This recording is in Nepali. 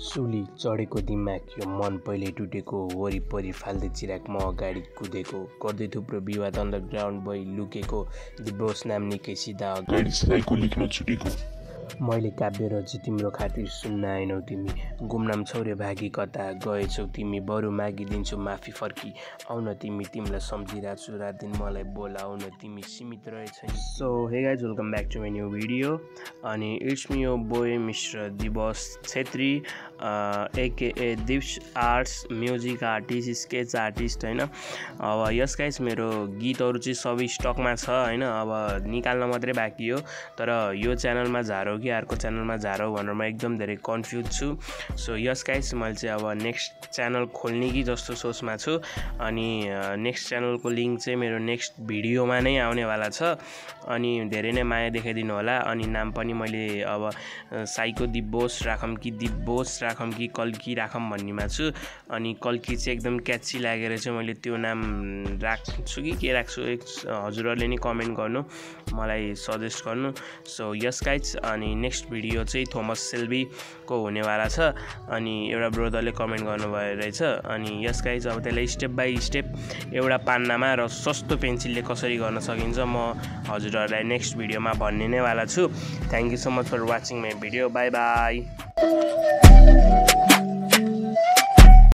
सुली चढेको दिमाग यो मन पहिले टुटेको वरिपरि फाल्दै चिराग म अगाडि कुदेको गर्दै थुप्रो विवाद अन्डरग्राउन्ड भई लुकेको दिवस नाम निकै सिधा गाडी साइको लेख्न छुटेको मैले काव्य रची तिम्रो खातिर सुन्न आएनौ तिमी गुमनाम छौरे भागी कता गएछौ तिमी बरु मागिदिन्छु माफी फर्की आउन तिमीलाई सम्झिरहेको छु रात दिन मलाई बोलाउन तिमी सीमित रहेछ नि so hey guys welcome back to my new video अनि इट्स मी यो boy mister Diwas Chhetri AKA Divs arts music artist sketch artist हैन अब यस गाइज मेरो गीतहरू चाहिँ सबै स्टकमा छ हैन अब निकाल्न मात्रै बाँकी हो तर यो च्यानलमा झारौ कि अर्को च्यानलमा झारौ भनेर म एकदम धेरै कन्फ्युज छु सो यस गाइज मैले चाहिँ अब नेक्स्ट च्यानल खोल्ने कि जस्तो सोचमा छु अनि नेक्स्ट च्यानलको लिङ्क चाहिँ मेरो नेक्स्ट भिडियोमा नै आउनेवाला छ अनि धेरै नै माया देखाइदिनु होला अनि नाम पनि मैले अब साइको दिवस राखम कि दिवस राखम कि कल्की राखम भन्नेमा छु अनि कल्की चाहिँ एकदम क्याची लागेर चाहिँ मैले त्यो नाम राख्छु कि के राख्छु हजुरहरूले नि कमेन्ट गर्नु मलाई सजेस्ट गर्नु सो यस गाइज अनि नेक्स्ट भिडियो चाहिँ थोमस सेल्बीको हुनेवाला छ अनि एउटा ब्रदरले कमेन्ट गर्नुभयो रहेछ अनि यस गाइज अब त्यसलाई स्टेप बाई स्टेप एउटा पान्नामा र सस्तो पेन्सिलले कसरी गर्न सकिन्छ म हजुरहरूलाई नेक्स्ट भिडियोमा भन्ने नै वाला छु thank you so much for watching my video bye by